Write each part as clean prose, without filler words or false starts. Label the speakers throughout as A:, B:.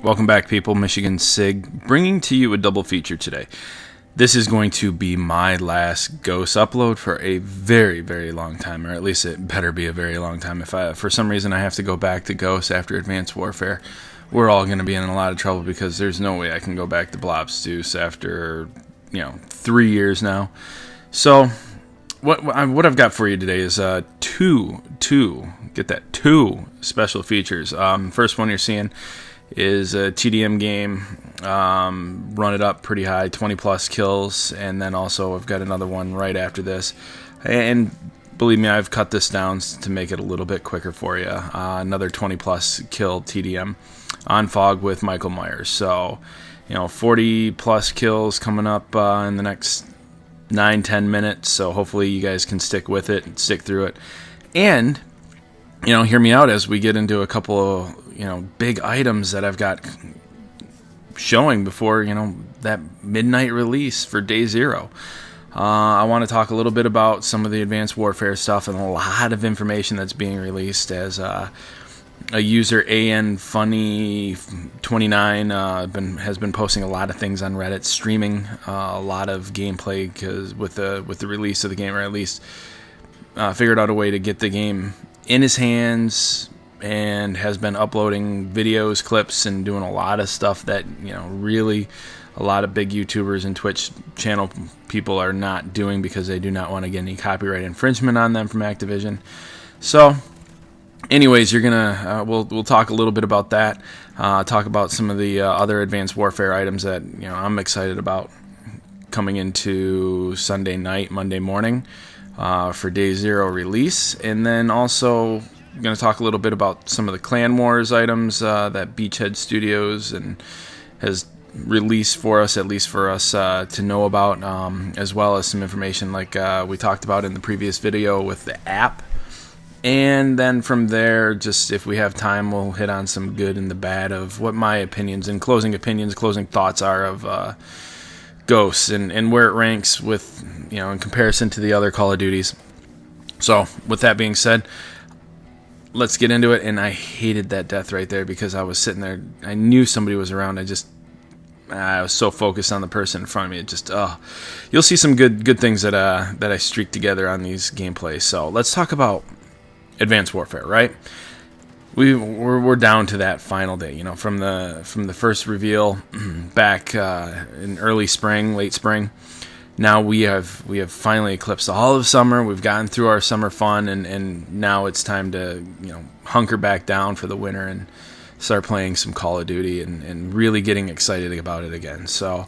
A: Welcome back, people. Michigan Sig bringing to you a double feature today. This is going to be my last Ghost upload for a very, very long time, or at least it better be a very long time. If for some reason I have to go back to Ghost after Advanced Warfare, we're all going to be in a lot of trouble because there's no way I can go back to Blobs Deuce after 3 years now. So what I've got for you today is two special features. First one you're seeing is a TDM game, run it up pretty high, 20 plus kills, and then also I've got another one right after this, and believe me, I've cut this down to make it a little bit quicker for you. Another 20 plus kill TDM on Fog with Michael Myers, so 40 plus kills coming up in the next 9-10 minutes, so hopefully you guys can stick with it and stick through it, and hear me out as we get into a couple of big items that I've got showing before that midnight release for day 0. I want to talk a little bit about some of the Advanced Warfare stuff and a lot of information that's being released as a user ANFunny29 has been posting a lot of things on Reddit, streaming a lot of gameplay because with the release of the game, or at least figured out a way to get the game in his hands, and has been uploading videos, clips, and doing a lot of stuff that really a lot of big YouTubers and Twitch channel people are not doing because they do not want to get any copyright infringement on them from Activision. So anyways, you're gonna we'll talk a little bit about that, talk about some of the other Advanced Warfare items that I'm excited about coming into Sunday night, Monday morning for day 0 release, and then also I'm going to talk a little bit about some of the Clan Wars items that Beachhead Studios has released for us, at least for us to know about, as well as some information like we talked about in the previous video with the app. And then from there, just if we have time, we'll hit on some good and the bad of what my opinions and closing thoughts are of Ghosts and where it ranks with, in comparison to the other Call of Duties. So with that being said, let's get into it. And I hated that death right there because I was sitting there. I knew somebody was around. I was so focused on the person in front of me. It just, you'll see some good things that I streaked together on these gameplays. So let's talk about Advanced Warfare, right? We're down to that final day. From the first reveal back in early spring, late spring. Now we have finally eclipsed all of summer. We've gotten through our summer fun, and now it's time to hunker back down for the winter and start playing some Call of Duty and really getting excited about it again. So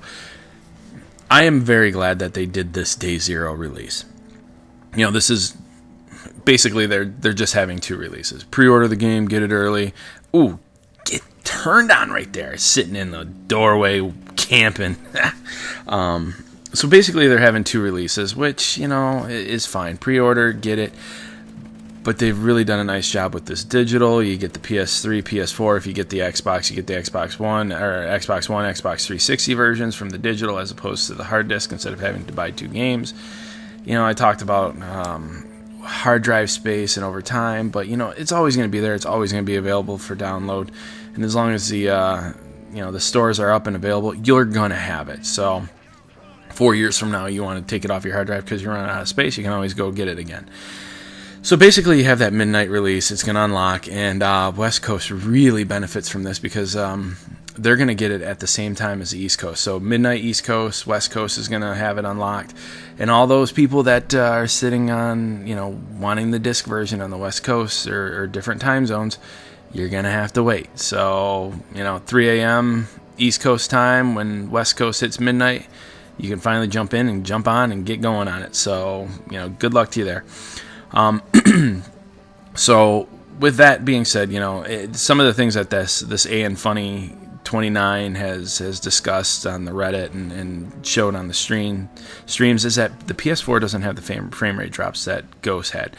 A: I am very glad that they did this day 0 release. This is basically they're just having 2 releases. Pre-order the game, get it early. Ooh, get turned on right there, sitting in the doorway camping. So basically they're having 2 releases, which, is fine. Pre-order, get it. But they've really done a nice job with this digital. You get the PS3, PS4. If you get the Xbox, you get the Xbox One, Xbox 360 versions from the digital as opposed to the hard disk instead of having to buy 2 games. I talked about hard drive space and over time, but, it's always going to be there. It's always going to be available for download. And as long as the stores are up and available, you're going to have it. So 4 years from now, you want to take it off your hard drive because you're running out of space, you can always go get it again. So basically, you have that midnight release. It's going to unlock, and West Coast really benefits from this because they're going to get it at the same time as the East Coast. So midnight East Coast, West Coast is going to have it unlocked. And all those people that are sitting on, wanting the disc version on the West Coast or different time zones, you're going to have to wait. So, 3 a.m. East Coast time when West Coast hits midnight, you can finally jump in and jump on and get going on it. So, good luck to you there. So, with that being said, some of the things that this ANFunny29 has discussed on the Reddit and showed on the streams is that the PS4 doesn't have the frame rate drops that Ghost had.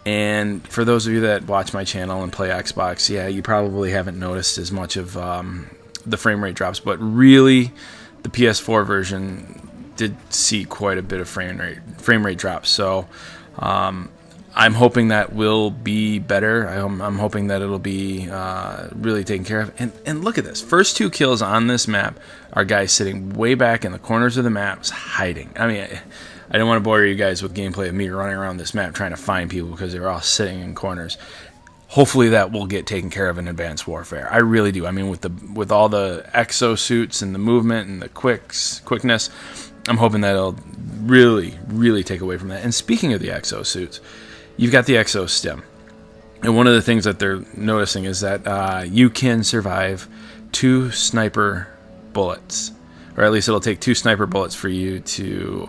A: And for those of you that watch my channel and play Xbox, you probably haven't noticed as much of the frame rate drops, but really the PS4 version did see quite a bit of frame rate drops. So I'm hoping that will be better. I'm hoping that it'll be really taken care of. And look at this. First 2 kills on this map are guys sitting way back in the corners of the maps hiding. I mean, I don't want to bore you guys with gameplay of me running around this map trying to find people because they were all sitting in corners. Hopefully that will get taken care of in Advanced Warfare. I really do. I mean, with all the exosuits and the movement and the quickness, I'm hoping that it'll really, really take away from that. And speaking of the exosuits, you've got the exo stim. And one of the things that they're noticing is that you can survive 2 sniper bullets. Or at least it'll take 2 sniper bullets for you to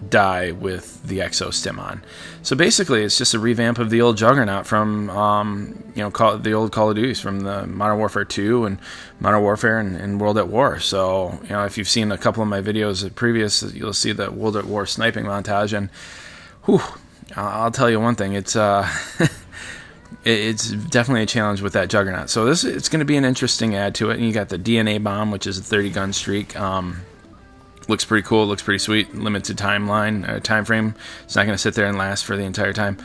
A: die with the exo stim on. So basically, it's just a revamp of the old Juggernaut from the old Call of Duty, from the Modern Warfare 2 and Modern Warfare and World at War. So if you've seen a couple of my videos previous, you'll see the World at War sniping montage, and I'll tell you one thing: it's it's definitely a challenge with that Juggernaut. So it's going to be an interesting add to it. And you got the DNA bomb, which is a 30 gun streak. Looks pretty cool. Looks pretty sweet. Limited time frame. It's not going to sit there and last for the entire time.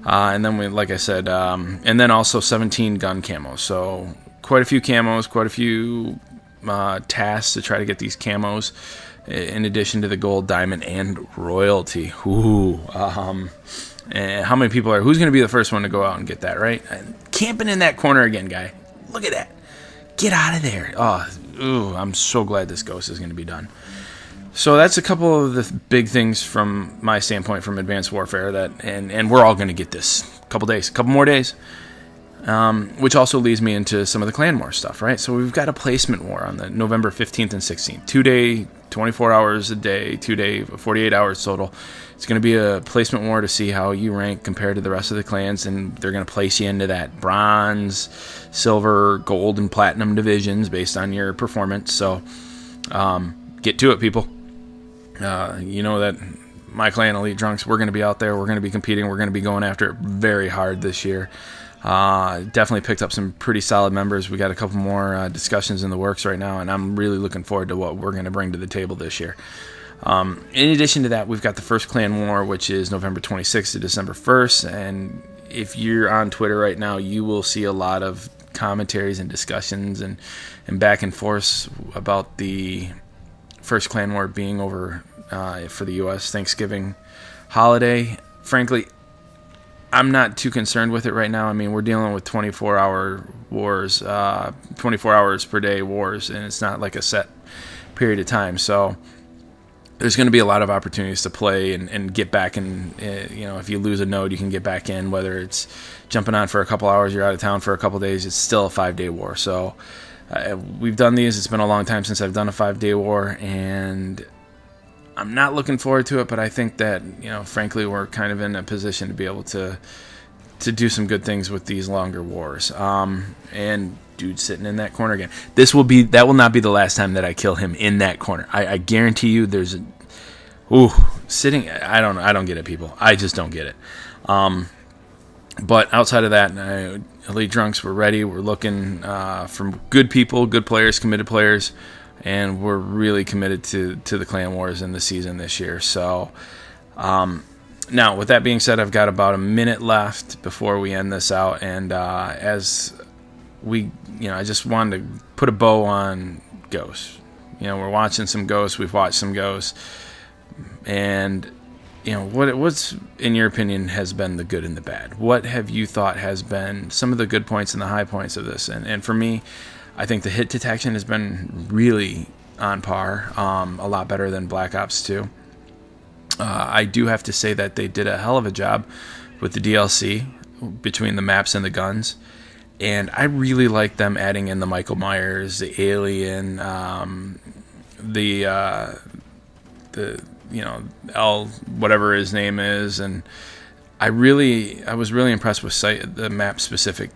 A: And then like I said, and then also 17 gun camos. So quite a few camos, quite a few tasks to try to get these camos. In addition to the gold, diamond, and royalty. Ooh. And how many people who's going to be the first one to go out and get that, right? Camping in that corner again, guy. Look at that. Get out of there. I'm so glad this ghost is going to be done. So that's a couple of the big things from my standpoint from Advanced Warfare and we're all going to get this couple more days. Which also leads me into some of the clan war stuff, right? So we've got a placement war on the November 15th and 16th. 2-day, 24 hours a day, 2-day, 48 hours total. It's going to be a placement war to see how you rank compared to the rest of the clans, and they're going to place you into that bronze, silver, gold, and platinum divisions based on your performance. So get to it, people. You know that my clan, Elite Drunks, we're going to be out there. We're going to be competing. We're going to be going after it very hard this year. Definitely picked up some pretty solid members. We got a couple more discussions in the works right now, and I'm really looking forward to what we're going to bring to the table this year. In addition to that, we've got the first clan war, which is November 26th to December 1st, and if you're on Twitter right now, you will see a lot of commentaries and discussions and back and forth about the first clan war being over for the U.S. Thanksgiving holiday. Frankly, I'm not too concerned with it right now. I mean, we're dealing with 24-hour wars, 24 hours per day wars, and it's not like a set period of time. So there's going to be a lot of opportunities to play and get back in. If you lose a node, you can get back in, whether it's jumping on for a couple hours, you're out of town for a couple days, it's still a 5-day war. So we've done these. It's been a long time since I've done a 5-day war, and I'm not looking forward to it, but I think that, frankly, we're kind of in a position to be able to do some good things with these longer wars. And dude sitting in that corner again. That will not be the last time that I kill him in that corner. I guarantee you there's sitting. I don't get it, people. I just don't get it. But outside of that, Elite Drunks, we're ready. We're looking for good people, good players, committed players. And we're really committed to the clan wars in the season this year. So, now with that being said, I've got about a minute left before we end this out. And as we, I just wanted to put a bow on Ghosts. We're watching some Ghosts. We've watched some Ghosts. And, what's in your opinion has been the good and the bad? What have you thought has been some of the good points and the high points of this? And for me, I think the hit detection has been really on par, a lot better than Black Ops 2. I do have to say that they did a hell of a job with the DLC between the maps and the guns, and I really like them adding in the Michael Myers, the Alien, the L, whatever his name is, and I was really impressed with the map specific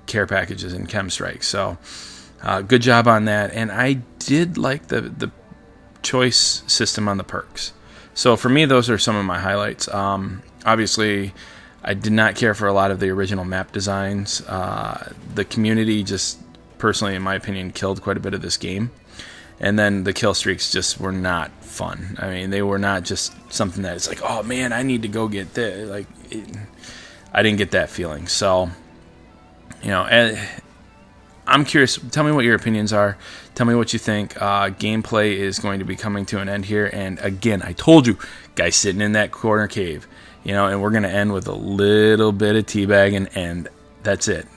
A: care packages in Chem Strike. So good job on that. And I did like the choice system on the perks. So for me, those are some of my highlights. Obviously, I did not care for a lot of the original map designs. The community just personally, in my opinion, killed quite a bit of this game. And then the kill streaks just were not fun. I mean, they were not just something that it's like, oh man, I need to go get this. Like, I didn't get that feeling. So, you know, I'm curious. Tell me what your opinions are. Tell me what you think. Gameplay is going to be coming to an end here. And again, I told you, guys sitting in that corner cave, you know, and we're going to end with a little bit of teabagging, and that's it.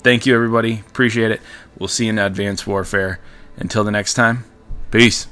A: Thank you, everybody. Appreciate it. We'll see you in Advanced Warfare. Until the next time, peace.